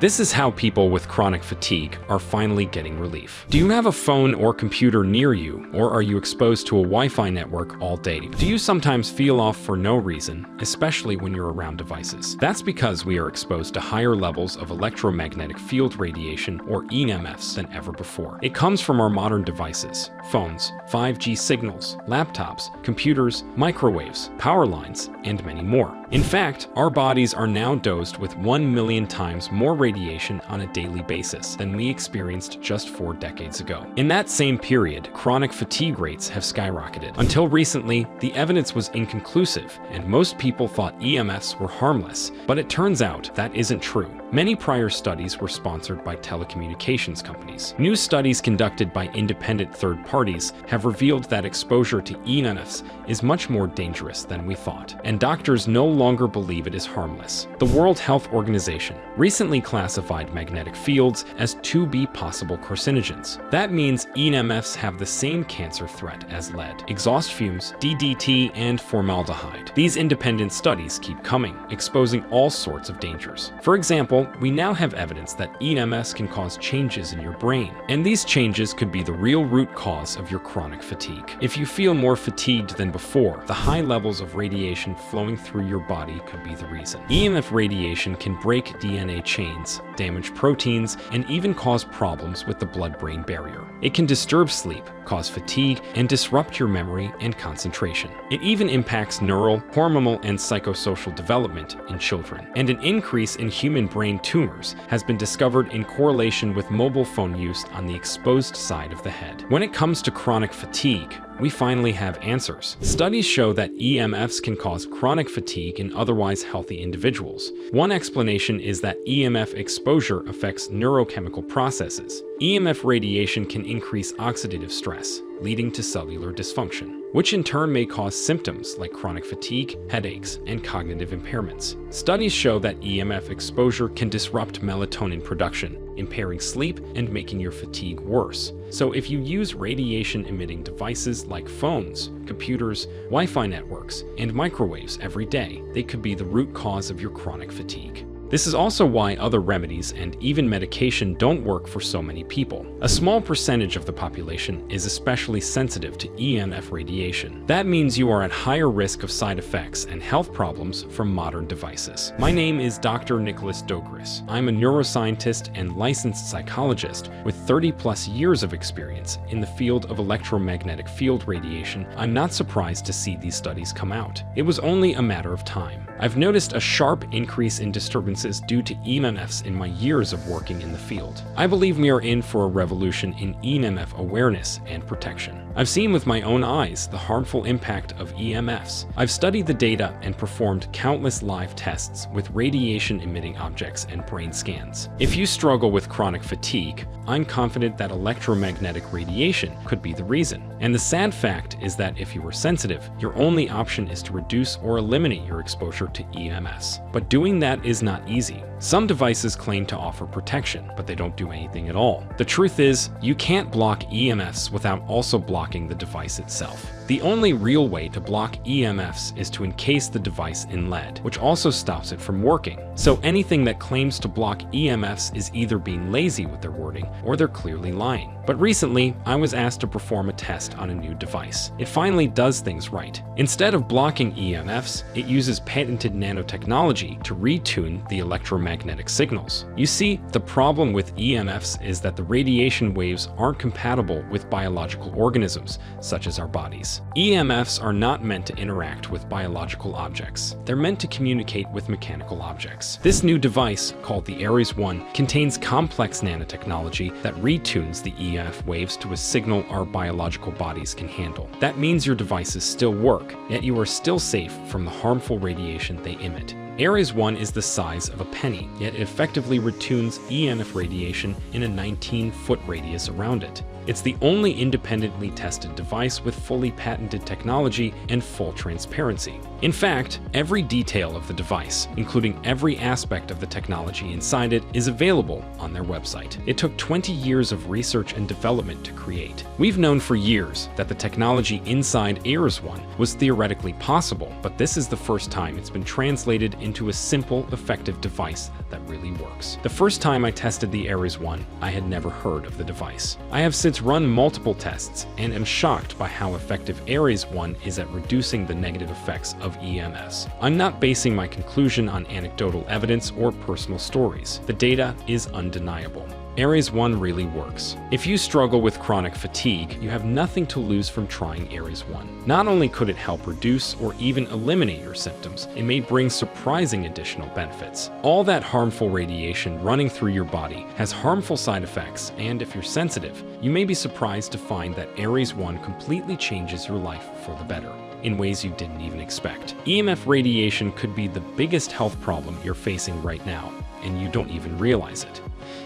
This is how people with chronic fatigue are finally getting relief. Do you have a phone or computer near you, or are you exposed to a Wi-Fi network all day? Do you sometimes feel off for no reason, especially when you're around devices? That's because we are exposed to higher levels of electromagnetic field radiation, or EMFs, than ever before. It comes from our modern devices, phones, 5G signals, laptops, computers, microwaves, power lines, and many more. In fact, our bodies are now dosed with 1 million times more radiation on a daily basis than we experienced just 4 decades ago. In that same period, chronic fatigue rates have skyrocketed. Until recently, the evidence was inconclusive, and most people thought EMFs were harmless, but it turns out that isn't true. Many prior studies were sponsored by telecommunications companies. New studies conducted by independent third parties have revealed that exposure to EMFs is much more dangerous than we thought, and doctors no longer believe it is harmless. The World Health Organization recently classified magnetic fields as 2B possible carcinogens. That means EMFs have the same cancer threat as lead, exhaust fumes, DDT, and formaldehyde. These independent studies keep coming, exposing all sorts of dangers. For example, we now have evidence that EMFs can cause changes in your brain, and these changes could be the real root cause of your chronic fatigue. If you feel more fatigued than before, the high levels of radiation flowing through your body could be the reason. EMF radiation can break DNA chains, damage proteins, and even cause problems with the blood-brain barrier. It can disturb sleep, cause fatigue, and disrupt your memory and concentration. It even impacts neural, hormonal, and psychosocial development in children. And an increase in human brain tumors has been discovered in correlation with mobile phone use on the exposed side of the head. When it comes to chronic fatigue, we finally have answers. Studies show that EMFs can cause chronic fatigue in otherwise healthy individuals. One explanation is that EMF exposure affects neurochemical processes. EMF radiation can increase oxidative stress, leading to cellular dysfunction, which in turn may cause symptoms like chronic fatigue, headaches, and cognitive impairments. Studies show that EMF exposure can disrupt melatonin production, impairing sleep and making your fatigue worse. So if you use radiation-emitting devices like phones, computers, Wi-Fi networks, and microwaves every day, they could be the root cause of your chronic fatigue. This is also why other remedies and even medication don't work for so many people. A small percentage of the population is especially sensitive to EMF radiation. That means you are at higher risk of side effects and health problems from modern devices. My name is Dr. Nicholas Doris. I'm a neuroscientist and licensed psychologist with 30+ years of experience in the field of electromagnetic field radiation. I'm not surprised to see these studies come out. It was only a matter of time. I've noticed a sharp increase in disturbances due to EMFs in my years of working in the field. I believe we are in for a revolution in EMF awareness and protection. I've seen with my own eyes the harmful impact of EMFs. I've studied the data and performed countless live tests with radiation-emitting objects and brain scans. If you struggle with chronic fatigue, I'm confident that electromagnetic radiation could be the reason. And the sad fact is that if you are sensitive, your only option is to reduce or eliminate your exposure to EMFs. But doing that is not easy. Some devices claim to offer protection, but they don't do anything at all. The truth is, you can't block EMFs without also blocking the device itself. The only real way to block EMFs is to encase the device in lead, which also stops it from working. So anything that claims to block EMFs is either being lazy with their wording or they're clearly lying. But recently, I was asked to perform a test on a new device. It finally does things right. Instead of blocking EMFs, it uses patented nanotechnology to retune the electromagnetic signals. You see, the problem with EMFs is that the radiation waves aren't compatible with biological organisms, such as our bodies. EMFs are not meant to interact with biological objects. They're meant to communicate with mechanical objects. This new device, called the Ares 1, contains complex nanotechnology that retunes the EMF waves to a signal our biological bodies can handle. That means your devices still work, yet you are still safe from the harmful radiation they emit. Ares 1 is the size of a penny, yet it effectively retunes EMF radiation in a 19-foot radius around it. It's the only independently tested device with fully patented technology and full transparency. In fact, every detail of the device, including every aspect of the technology inside it, is available on their website. It took 20 years of research and development to create. We've known for years that the technology inside Ares One was theoretically possible, but this is the first time it's been translated into a simple, effective device that really works. The first time I tested the Ares One, I had never heard of the device. I have since run multiple tests and am shocked by how effective Ares One is at reducing the negative effects of EMFs. I'm not basing my conclusion on anecdotal evidence or personal stories. The data is undeniable. Ares One really works. If you struggle with chronic fatigue, you have nothing to lose from trying Ares One. Not only could it help reduce or even eliminate your symptoms, it may bring surprising additional benefits. All that harmful radiation running through your body has harmful side effects, and if you're sensitive, you may be surprised to find that Ares One completely changes your life for the better in ways you didn't even expect. EMF radiation could be the biggest health problem you're facing right now, and you don't even realize it.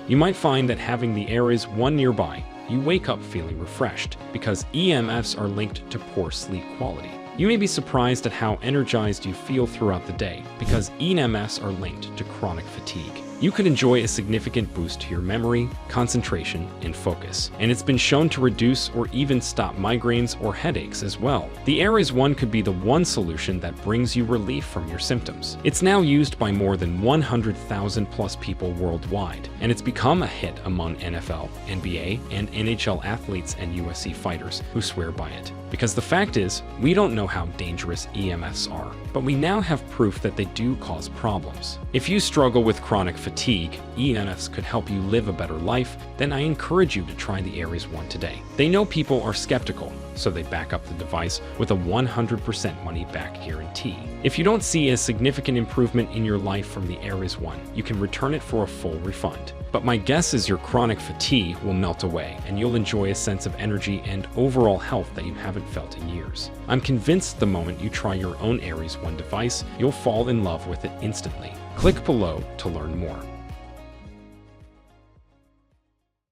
You might find that having the Ares One nearby, you wake up feeling refreshed because EMFs are linked to poor sleep quality. You may be surprised at how energized you feel throughout the day because EMFs are linked to chronic fatigue. You could enjoy a significant boost to your memory, concentration, and focus. And it's been shown to reduce or even stop migraines or headaches as well. The Ares One could be the one solution that brings you relief from your symptoms. It's now used by more than 100,000 plus people worldwide, and it's become a hit among NFL, NBA, and NHL athletes and UFC fighters who swear by it. Because the fact is, we don't know how dangerous EMFs are, but we now have proof that they do cause problems. If you struggle with chronic fatigue, EMFs could help you live a better life, then I encourage you to try the Ares One today. They know people are skeptical, so they back up the device with a 100% money-back guarantee. If you don't see a significant improvement in your life from the Ares One, you can return it for a full refund. But my guess is your chronic fatigue will melt away, and you'll enjoy a sense of energy and overall health that you haven't felt in years. I'm convinced the moment you try your own Ares One device, you'll fall in love with it instantly. Click below to learn more.